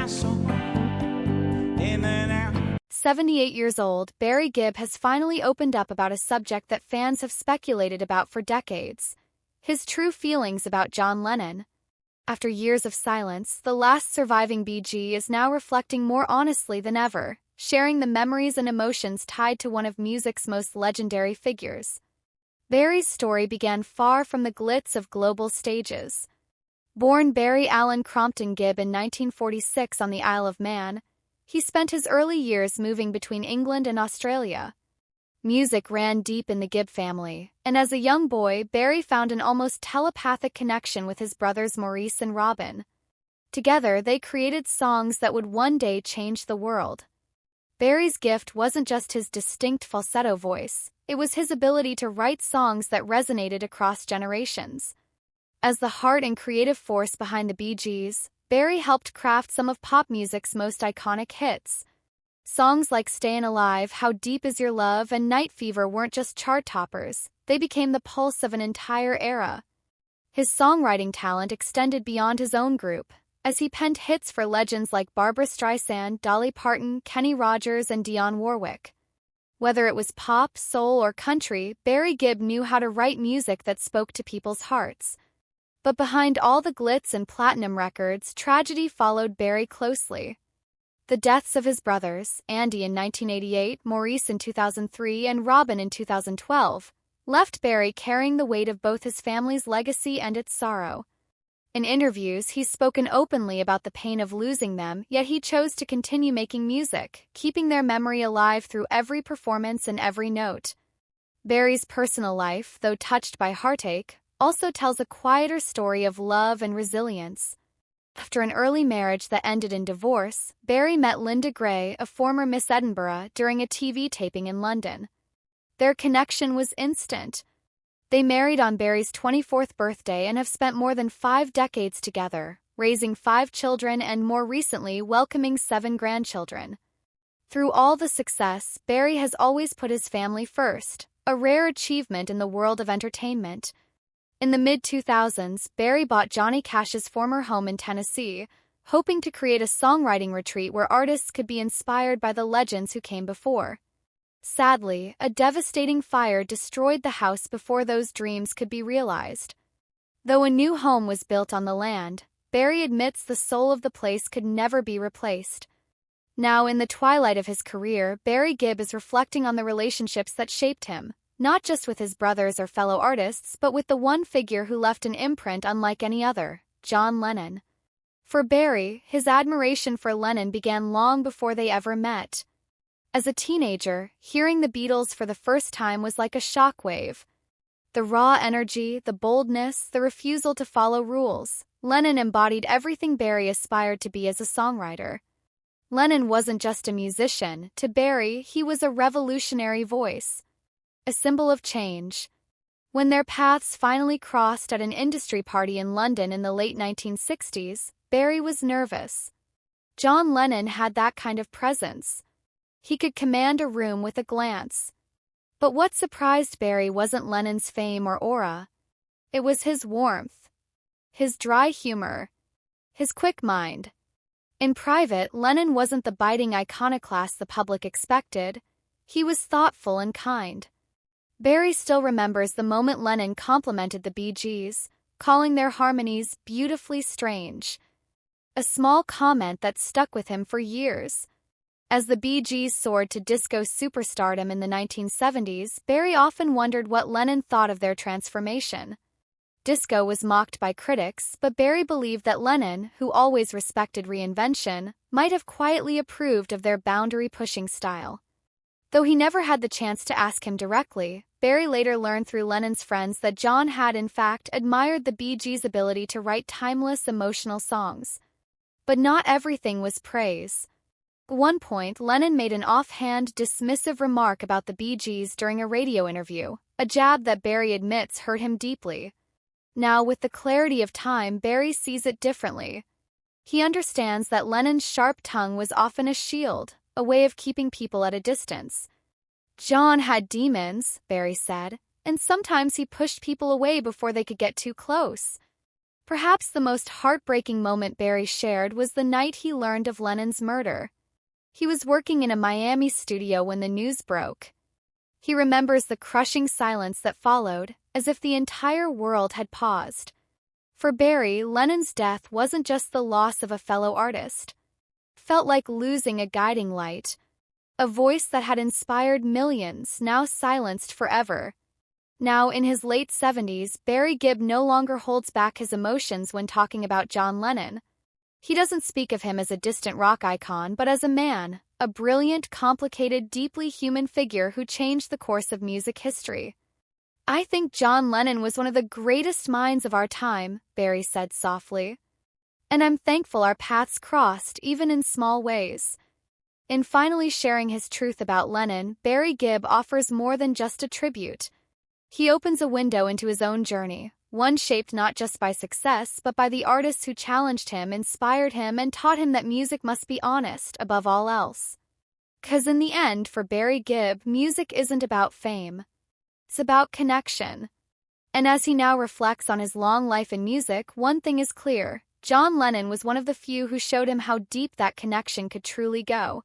In and out. 78 years old, Barry Gibb has finally opened up about a subject that fans have speculated about for decades: his true feelings about John Lennon. After years of silence, the last surviving BG is now reflecting more honestly than ever, sharing the memories and emotions tied to one of music's most legendary figures. Barry's story began far from the glitz of global stages. Born Barry Allen Crompton Gibb in 1946 on the Isle of Man, he spent his early years moving between England and Australia. Music ran deep in the Gibb family, and as a young boy, Barry found an almost telepathic connection with his brothers Maurice and Robin. Together, they created songs that would one day change the world. Barry's gift wasn't just his distinct falsetto voice, it was his ability to write songs that resonated across generations. As the heart and creative force behind the Bee Gees, Barry helped craft some of pop music's most iconic hits. Songs like Stayin' Alive, How Deep Is Your Love, and Night Fever weren't just chart toppers, they became the pulse of an entire era. His songwriting talent extended beyond his own group, as he penned hits for legends like Barbra Streisand, Dolly Parton, Kenny Rogers, and Dionne Warwick. Whether it was pop, soul, or country, Barry Gibb knew how to write music that spoke to people's hearts. But behind all the glitz and platinum records, tragedy followed Barry closely. The deaths of his brothers, Andy in 1988, Maurice in 2003, and Robin in 2012, left Barry carrying the weight of both his family's legacy and its sorrow. In interviews, he's spoken openly about the pain of losing them, yet he chose to continue making music, keeping their memory alive through every performance and every note. Barry's personal life, though touched by heartache, also tells a quieter story of love and resilience. After an early marriage that ended in divorce, Barry met Linda Gray, a former Miss Edinburgh, during a TV taping in London. Their connection was instant. They married on Barry's 24th birthday and have spent more than 5 decades together, raising 5 children and more recently welcoming 7 grandchildren. Through all the success, Barry has always put his family first, a rare achievement in the world of entertainment. In the mid-2000s, Barry bought Johnny Cash's former home in Tennessee, hoping to create a songwriting retreat where artists could be inspired by the legends who came before. Sadly, a devastating fire destroyed the house before those dreams could be realized. Though a new home was built on the land, Barry admits the soul of the place could never be replaced. Now, in the twilight of his career, Barry Gibb is reflecting on the relationships that shaped him, not just with his brothers or fellow artists, but with the one figure who left an imprint unlike any other, John Lennon. For Barry, his admiration for Lennon began long before they ever met. As a teenager, hearing the Beatles for the first time was like a shockwave. The raw energy, the boldness, the refusal to follow rules. Lennon embodied everything Barry aspired to be as a songwriter. Lennon wasn't just a musician. To Barry, he was a revolutionary voice, a symbol of change. When their paths finally crossed at an industry party in London in the late 1960s, Barry was nervous. John Lennon had that kind of presence. He could command a room with a glance. But what surprised Barry wasn't Lennon's fame or aura. It was his warmth, his dry humor, his quick mind. In private, Lennon wasn't the biting iconoclast the public expected. He was thoughtful and kind. Barry still remembers the moment Lennon complimented the Bee Gees, calling their harmonies beautifully strange. A small comment that stuck with him for years. As the Bee Gees soared to disco superstardom in the 1970s, Barry often wondered what Lennon thought of their transformation. Disco was mocked by critics, but Barry believed that Lennon, who always respected reinvention, might have quietly approved of their boundary-pushing style. Though he never had the chance to ask him directly, Barry later learned through Lennon's friends that John had in fact admired the Bee Gees' ability to write timeless, emotional songs. But not everything was praise. At one point, Lennon made an offhand, dismissive remark about the Bee Gees during a radio interview, a jab that Barry admits hurt him deeply. Now, with the clarity of time, Barry sees it differently. He understands that Lennon's sharp tongue was often a shield, a way of keeping people at a distance. John had demons, Barry said, and sometimes he pushed people away before they could get too close. Perhaps the most heartbreaking moment Barry shared was the night he learned of Lennon's murder. He was working in a Miami studio when the news broke. He remembers the crushing silence that followed, as if the entire world had paused. For Barry, Lennon's death wasn't just the loss of a fellow artist. It felt like losing a guiding light, a voice that had inspired millions, now silenced forever. Now, in his late 70s, Barry Gibb no longer holds back his emotions when talking about John Lennon. He doesn't speak of him as a distant rock icon, but as a man, a brilliant, complicated, deeply human figure who changed the course of music history. "I think John Lennon was one of the greatest minds of our time," Barry said softly. "And I'm thankful our paths crossed, even in small ways." In finally sharing his truth about Lennon, Barry Gibb offers more than just a tribute. He opens a window into his own journey, one shaped not just by success, but by the artists who challenged him, inspired him, and taught him that music must be honest above all else. 'Cause in the end, for Barry Gibb, music isn't about fame. It's about connection. And as he now reflects on his long life in music, one thing is clear: John Lennon was one of the few who showed him how deep that connection could truly go.